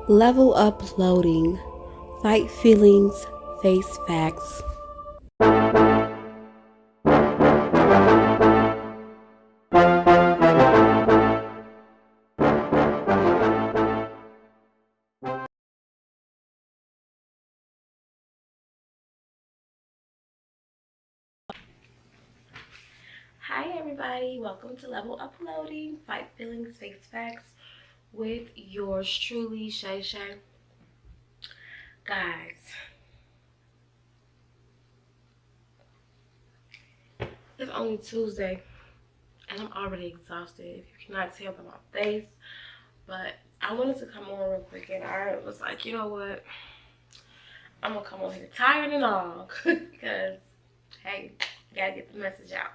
Level uploading. Fight feelings, face facts. Hi everybody, welcome to Level Uploading, Fight Feelings, Face Facts with yours truly, Shay Shay. Guys, it's only Tuesday and I'm already exhausted. If you cannot tell by my face, but I wanted to come on real quick and I was like, you know what? I'm gonna come on here tired and all because, hey, gotta get the message out.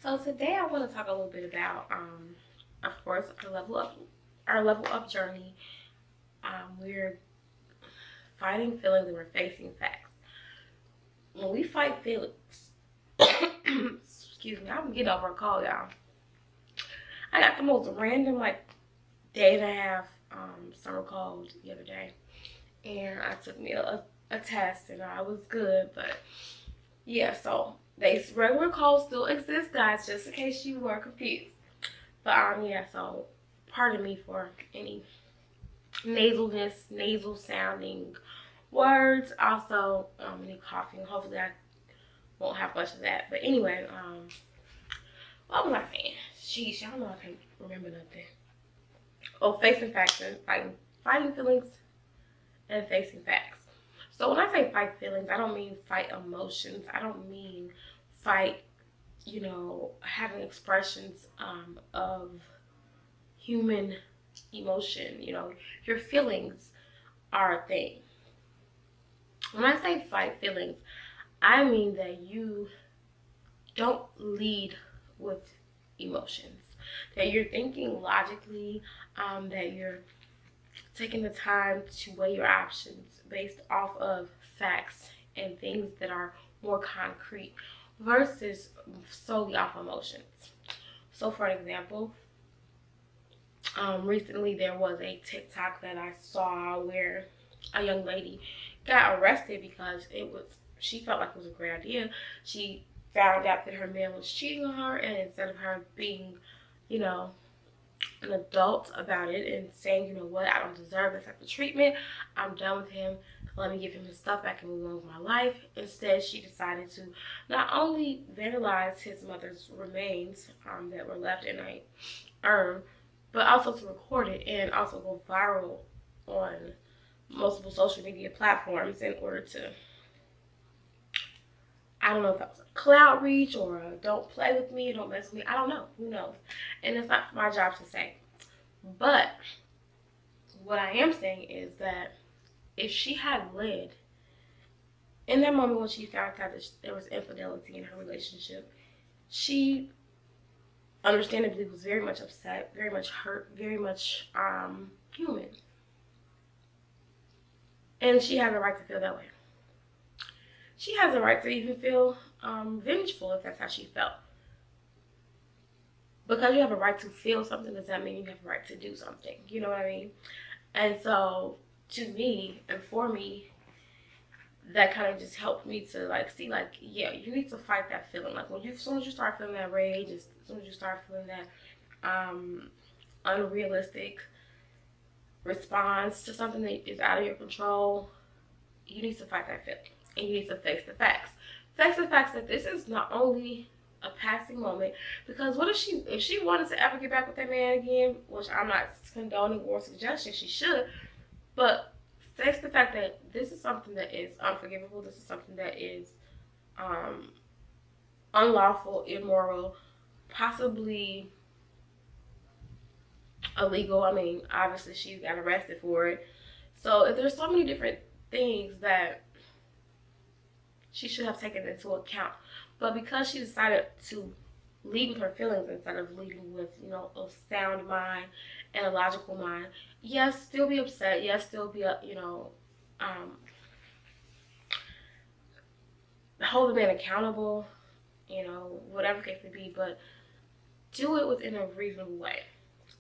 So today I want to talk a little bit about, of course, our level up journey. We're fighting feelings and we're facing facts. When we fight feelings, excuse me, I'm getting over a call, y'all. I got the most random day and a half summer cold the other day, and I took me a test and I was good, but yeah, so regular colds still exist, guys, just in case you were confused. But yeah, so pardon me for any nasalness, nasal sounding words. Also, any coughing. Hopefully, I won't have much of that. But anyway, what was I saying? Sheesh, y'all know I can't remember nothing. Oh, facing facts and fighting feelings and facing facts. So when I say fight feelings, I don't mean fight emotions. I don't mean fight, having expressions of human emotion. Your feelings are a thing. When I say fight feelings, I mean that you don't lead with emotions, that you're thinking logically, that you're taking the time to weigh your options based off of facts and things that are more concrete versus solely off emotions. So for an example, recently there was a TikTok that I saw where a young lady got arrested because she felt like it was a great idea. She found out that her man was cheating on her, and instead of her being, an adult about it and saying, you know what, I don't deserve this type of treatment, I'm done with him, let me give him his stuff back and move on with my life. Instead, she decided to not only vandalize his mother's remains that were left in a urn, but also to record it and also go viral on multiple social media platforms in order to, I don't know if that was a cloud reach or a don't play with me, don't mess with me. I don't know. Who knows? And it's not my job to say. But what I am saying is that if she had led in that moment when she found out that there was infidelity in her relationship, she understandably was very much upset, very much hurt, very much human. And she has a right to feel that way. She has a right to even feel vengeful if that's how she felt. Because you have a right to feel something does that mean you have a right to do something. You know what I mean? And so to me and for me, that kind of just helped me to see yeah, you need to fight that feeling. Like as soon as you start feeling that rage, as soon as you start feeling that unrealistic response to something that is out of your control, you need to fight that feeling. And you need to face the facts. Face the facts that this is not only a passing moment, because what if she wanted to ever get back with that man again, which I'm not condoning or suggesting she should, but face the fact that this is something that is unforgivable. This is something that is unlawful, immoral, possibly illegal. I mean, obviously she got arrested for it. So if there's so many different things that she should have taken into account. But because she decided to lead with her feelings instead of leading with, a sound mind and a logical mind, yes, still be upset. Yes, still be, hold the man accountable, whatever case may be. But do it within a reasonable way.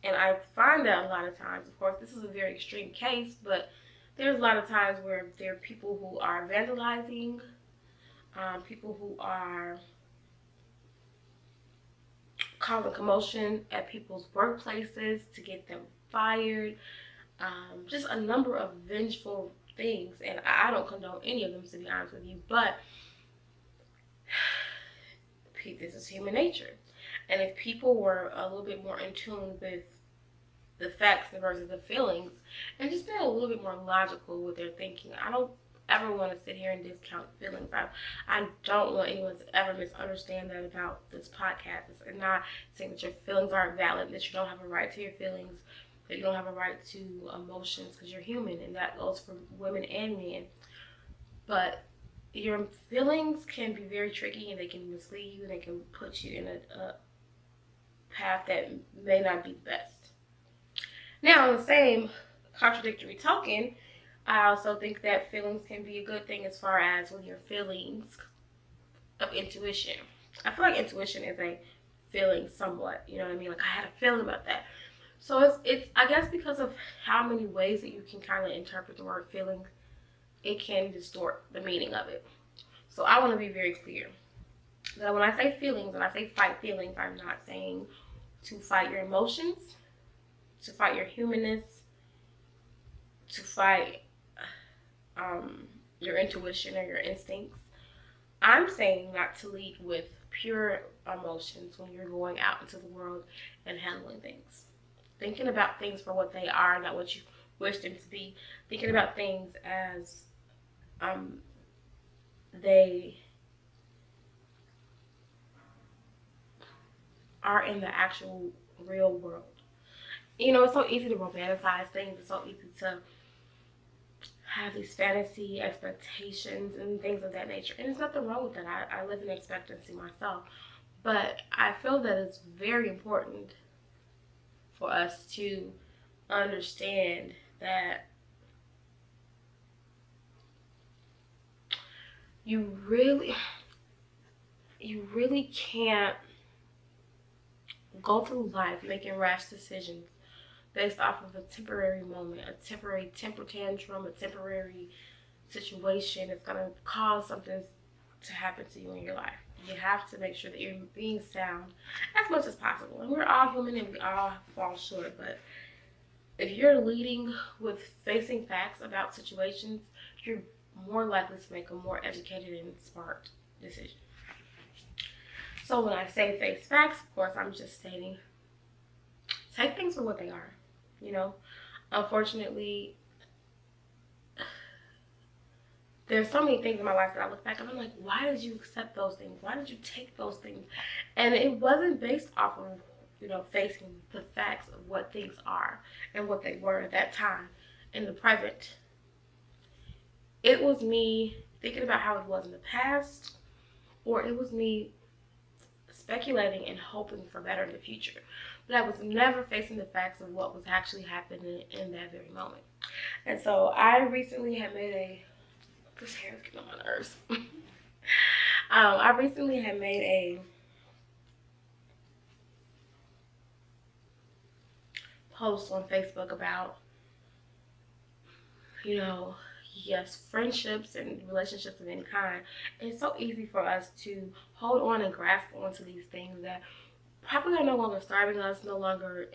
And I find that a lot of times, of course, this is a very extreme case, but there's a lot of times where there are people who are vandalizing, people who are causing commotion at people's workplaces to get them fired, just a number of vengeful things. And I don't condone any of them, to be honest with you, but this is human nature. And if people were a little bit more in tune with the facts versus the feelings, and just being a little bit more logical with their thinking, I don't ever want to sit here and discount feelings. I don't want anyone to ever misunderstand that about this podcast. It's not saying that your feelings aren't valid, that you don't have a right to your feelings, that you don't have a right to emotions, because you're human, and that goes for women and men. But your feelings can be very tricky, and they can mislead you, and they can put you in a path that may not be the best. Now, on the same contradictory token, I also think that feelings can be a good thing as far as when your feelings of intuition. I feel like intuition is a feeling somewhat, you know what I mean? Like, I had a feeling about that. So it's I guess because of how many ways that you can kind of interpret the word feeling, it can distort the meaning of it. So I want to be very clear that when I say feelings, when I say fight feelings, I'm not saying to fight your emotions, to fight your humanness, to fight your intuition or your instincts. I'm saying not to lead with pure emotions when you're going out into the world and handling things. Thinking about things for what they are, not what you wish them to be. Thinking about things as they are in the actual real world. You know, it's so easy to romanticize things. It's so easy to have these fantasy expectations and things of that nature. And there's nothing wrong with that. I live in expectancy myself. But I feel that it's very important for us to understand that you really can't go through life making rash decisions based off of a temporary moment, a temporary temper tantrum, a temporary situation. It's going to cause something to happen to you in your life. You have to make sure that you're being sound as much as possible. And we're all human and we all fall short. But if you're leading with facing facts about situations, you're more likely to make a more educated and smart decision. So when I say face facts, of course, I'm just stating, take things for what they are. You know, unfortunately, there's so many things in my life that I look back and I'm like, why did you accept those things? Why did you take those things? And it wasn't based off of, you know, facing the facts of what things are and what they were at that time in the present. It was me thinking about how it was in the past, or it was me speculating and hoping for better in the future. But I was never facing the facts of what was actually happening in that very moment. And so I recently had made this hair is getting on my nerves. I recently had made a post on Facebook about, you know, yes, friendships and relationships of any kind. It's so easy for us to hold on and grasp onto these things that probably are no longer serving us, no longer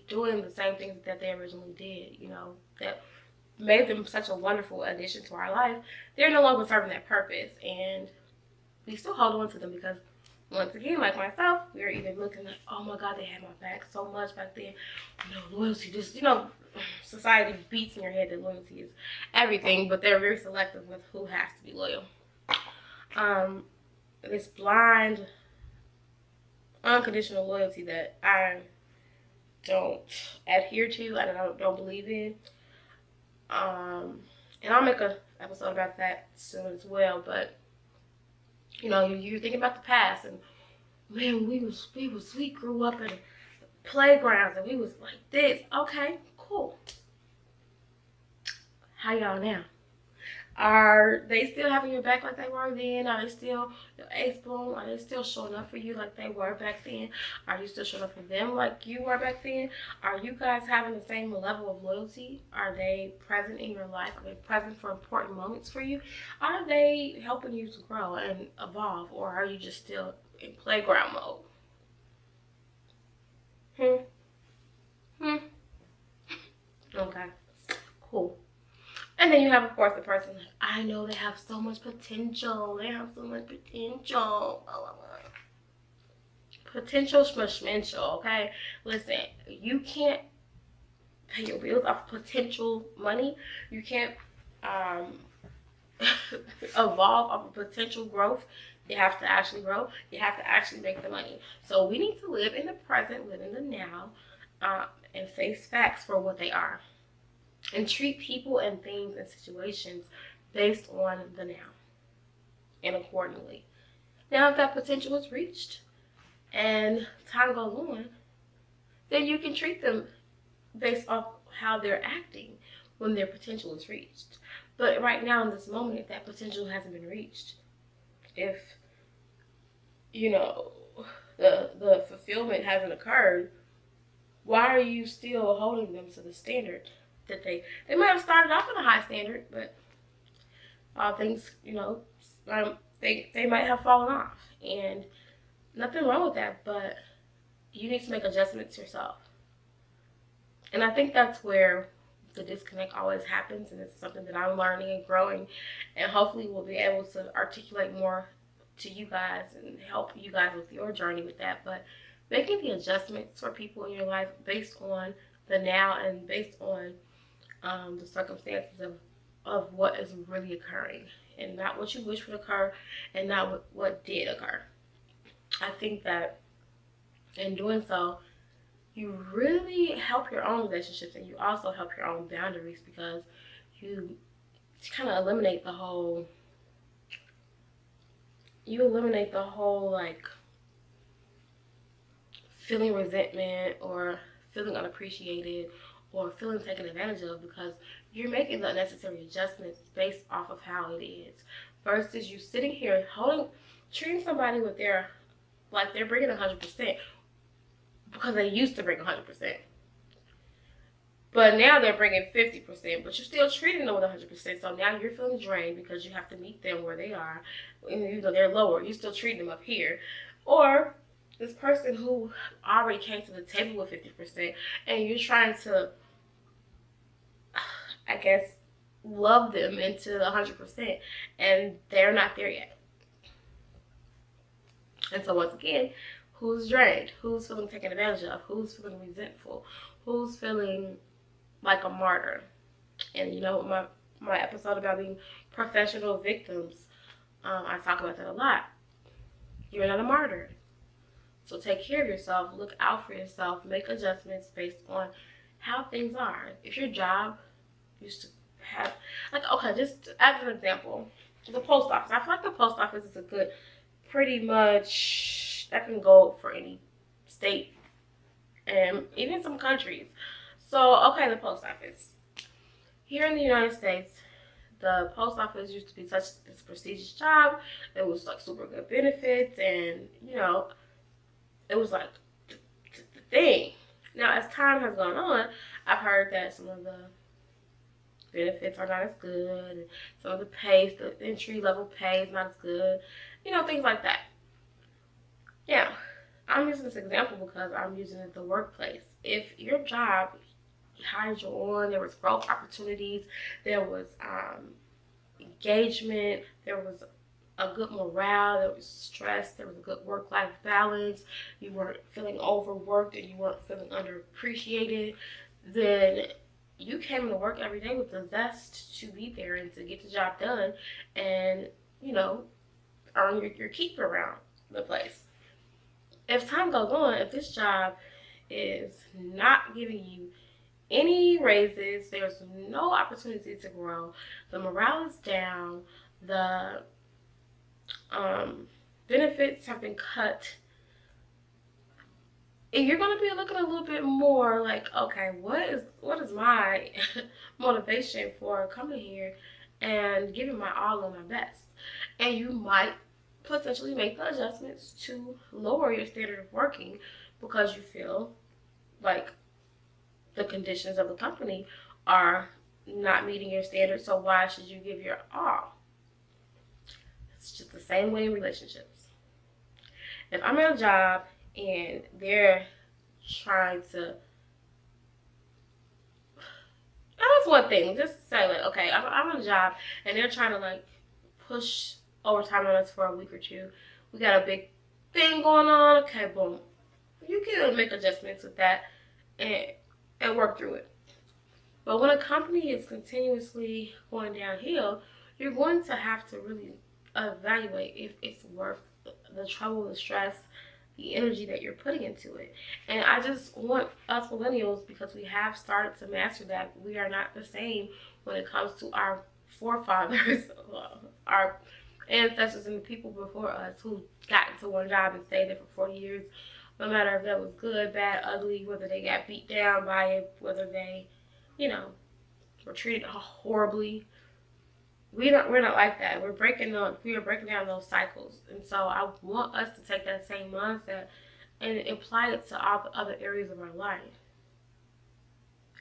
doing the same things that they originally did, you know, that made them such a wonderful addition to our life. They're no longer serving that purpose, and we still hold on to them because, once again, like myself, we're either looking at, oh my God, they had my back so much back then. You know, loyalty, just, you know, society beats in your head that loyalty is everything, but they're very selective with who has to be loyal. This blind, unconditional loyalty that I don't adhere to, I don't believe in. And I'll make an episode about that soon as well. But you know, you're thinking about the past, and man, we grew up in playgrounds, and we was like this. Okay, cool. How y'all now? Are they still having your back like they were then? Are they still your ace boom? Are they still showing up for you like they were back then? Are you still showing up for them like you were back then? Are you guys having the same level of loyalty? Are they present in your life? Are they present for important moments for you? Are they helping you to grow and evolve? Or are you just still in playground mode? Hmm? Hmm? Okay. Cool. And then you have, of course, the person like, I know they have so much potential. They have so much potential. Blah, blah, blah. Potential schmishmental, okay? Listen, you can't pay your bills off potential money. You can't um, evolve off of potential growth. You have to actually grow. You have to actually make the money. So we need to live in the present, live in the now, and face facts for what they are. And treat people and things and situations based on the now and accordingly. Now, if that potential is reached and time goes on, then you can treat them based off how they're acting when their potential is reached. But right now, in this moment, if that potential hasn't been reached, if you know the fulfillment hasn't occurred, why are you still holding them to the standard that they might have started off with a high standard, but things they might have fallen off, and nothing wrong with that, but you need to make adjustments yourself. And I think that's where the disconnect always happens, and it's something that I'm learning and growing, and hopefully we'll be able to articulate more to you guys and help you guys with your journey with that. But making the adjustments for people in your life based on the now and based on the circumstances of what is really occurring, and not what you wish would occur, and not what did occur. I think that in doing so, you really help your own relationships, and you also help your own boundaries, because you kind of eliminate the whole like feeling resentment or feeling unappreciated or feeling taken advantage of, because you're making the necessary adjustments based off of how it is, versus you sitting here treating somebody with their like they're bringing 100% because they used to bring 100%. But now they're bringing 50%, but you're still treating them with 100%. So now you're feeling drained because you have to meet them where they are. And even though they're lower, you're still treating them up here. Or this person who already came to the table with 50%, and you're trying to, I guess, love them into 100%, and they're not there yet. And so once again, who's drained? Who's feeling taken advantage of? Who's feeling resentful? Who's feeling like a martyr? And you know, my episode about being professional victims, I talk about that a lot. You're not a martyr. So take care of yourself, look out for yourself, make adjustments based on how things are. If your job used to have, like, okay, just as an example, the post office. I feel like the post office is a good, pretty much, that can go for any state and even some countries. So, okay, the post office. Here in the United States, the post office used to be such this prestigious job. It was like super good benefits, and you know, it was like the thing. Now, as time has gone on, I've heard that some of the benefits are not as good. Some of the pay, the entry level pay is not as good. You know, things like that. Now, I'm using this example because I'm using it in the workplace. If your job hired you on, there was growth opportunities, there was engagement, there was a good morale, there was stress, there was a good work-life balance, you weren't feeling overworked and you weren't feeling underappreciated, then you came to work every day with the zest to be there and to get the job done and, you know, earn your keep around the place. If time goes on, if this job is not giving you any raises, there's no opportunity to grow, the morale is down, the benefits have been cut, and you're going to be looking a little bit more like, okay, what is my motivation for coming here and giving my all and my best. And you might potentially make the adjustments to lower your standard of working because you feel like the conditions of the company are not meeting your standards. So why should you give your all? It's just the same way in relationships. If I'm at a job and they're trying to, that's one thing. Just say like, okay, I'm at a job and they're trying to like push overtime on us for a week or two. We got a big thing going on. Okay, boom. You can make adjustments with that and work through it. But when a company is continuously going downhill, you're going to have to really evaluate if it's worth the trouble, the stress, the energy that you're putting into it. And I just want us millennials, because we have started to master that, we are not the same when it comes to our forefathers, our ancestors and the people before us who got into one job and stayed there for 40 years, no matter if that was good, bad, ugly, whether they got beat down by it, whether they, were treated horribly. We're not like that. We are breaking down those cycles. And so I want us to take that same mindset and apply it to all the other areas of our life.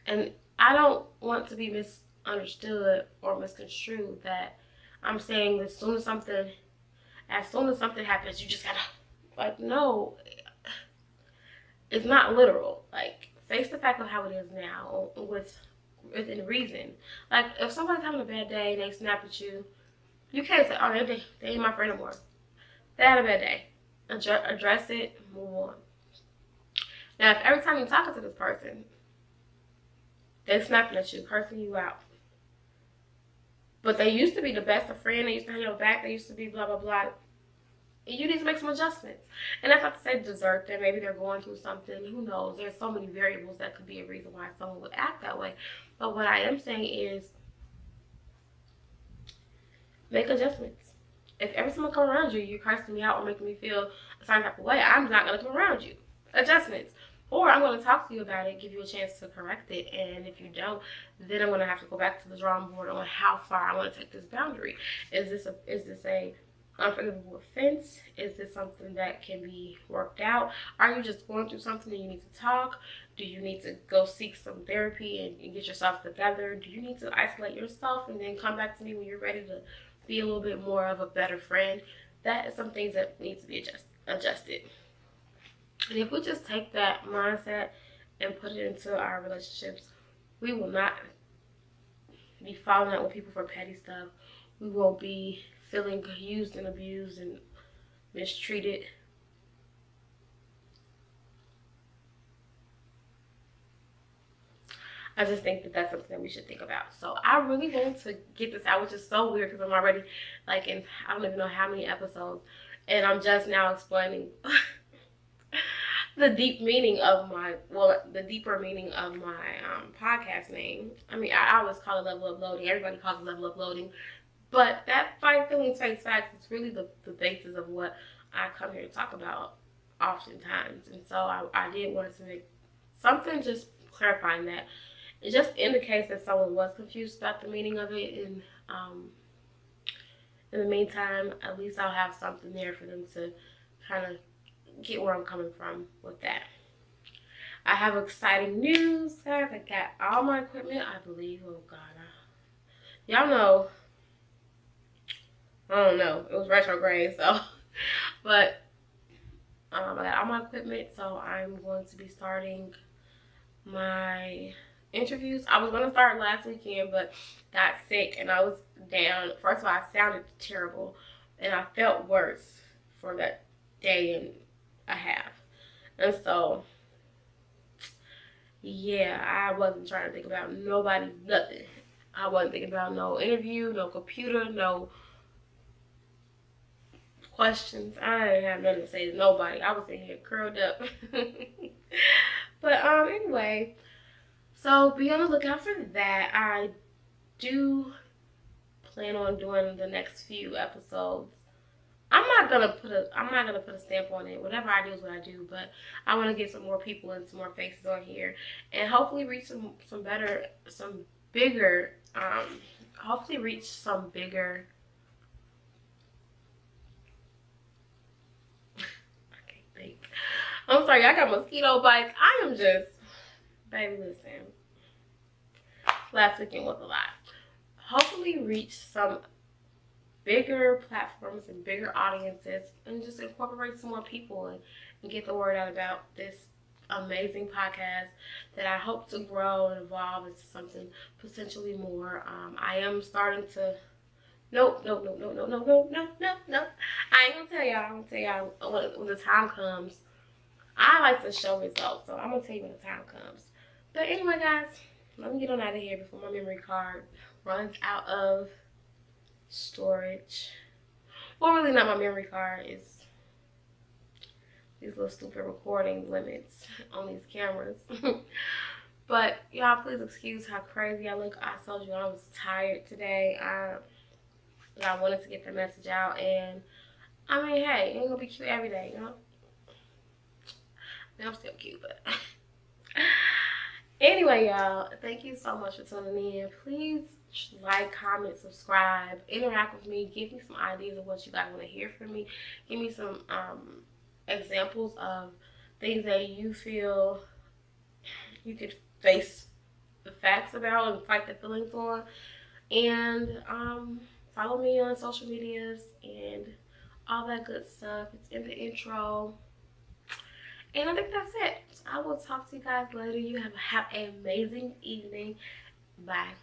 And I don't want to be misunderstood or misconstrued that I'm saying as soon as something happens, you just gotta, no, it's not literal. Like, face the fact of how it is now within reason. Like, if somebody's having a bad day, they snap at you, you can't say, oh, they ain't my friend anymore. They had a bad day. Address it, move on. Now, if every time you're talking to this person, they're snapping at you, cursing you out, but they used to be the best of friends, they used to have your back, they used to be blah, blah, blah, you need to make some adjustments. And that's not to say desert them. Maybe they're going through something. Who knows? There's so many variables that could be a reason why someone would act that way. But what I am saying is make adjustments. If every time I come around you, you're cursing me out or making me feel a certain type of way, I'm not going to come around you. Adjustments. Or I'm going to talk to you about it, give you a chance to correct it. And if you don't, then I'm going to have to go back to the drawing board on how far I want to take this boundary. Is this a unforgivable offense? Is this something that can be worked out? Are you just going through something and you need to talk? Do you need to go seek some therapy and get yourself together? Do you need to isolate yourself and then come back to me when you're ready to be a little bit more of a better friend? That is some things that need to be adjusted. And if we just take that mindset and put it into our relationships, we will not be falling out with people for petty stuff. We won't be feeling used and abused and mistreated. I just think that that's something that we should think about. So I really wanted to get this out, which is so weird because I'm already like in, I don't even know how many episodes, and I'm just now explaining the deeper meaning of my podcast name. I mean, I always call it level uploading. Everybody calls it level uploading. But that fight feeling takes facts. It's really the basis of what I come here to talk about oftentimes. And so I did want to make something just clarifying that. It just indicates that someone was confused about the meaning of it. And in the meantime, at least I'll have something there for them to kind of get where I'm coming from with that. I have exciting news, guys. I got all my equipment, I believe. Oh, God. Y'all know. I don't know. It was retrograde, so. But I got all my equipment, so I'm going to be starting my interviews. I was going to start last weekend, but got sick and I was down. First of all, I sounded terrible, and I felt worse for that day and a half. And so, yeah, I wasn't trying to think about nobody, nothing. I wasn't thinking about no interview, no computer, no questions. I didn't have nothing to say to nobody. I was in here curled up. But anyway, so be on the lookout for that. I do plan on doing the next few episodes. I'm not gonna put a stamp on it. Whatever I do is what I do. But I want to get some more people and some more faces on here, and hopefully reach some bigger, hopefully reach some bigger, I can't think. I'm sorry, I got mosquito bites. I am just, baby, listen. Last weekend was a lot. Hopefully reach some bigger platforms and bigger audiences, and just incorporate some more people, and get the word out about this amazing podcast that I hope to grow and evolve into something potentially more. I am starting to. Nope. I ain't gonna tell y'all. I'm gonna tell y'all when the time comes. I like to show results, so I'm gonna tell you when the time comes. But anyway, guys, let me get on out of here before my memory card runs out of storage. Well, really not my memory card. It's these little stupid recording limits on these cameras. But y'all, please excuse how crazy I look. I told you I was tired today. But I wanted to get the message out, and I mean, hey, it ain't gonna be cute every day, you know? I mean, I'm still cute, but anyway, y'all, thank you so much for tuning in. Please like, comment, subscribe, interact with me, give me some ideas of what you guys want to hear from me. Give me some examples of things that you feel you could face the facts about and fight the feelings on. And follow me on social medias and all that good stuff. It's in the intro. And I think that's it. I will talk to you guys later. You have an amazing evening. Bye.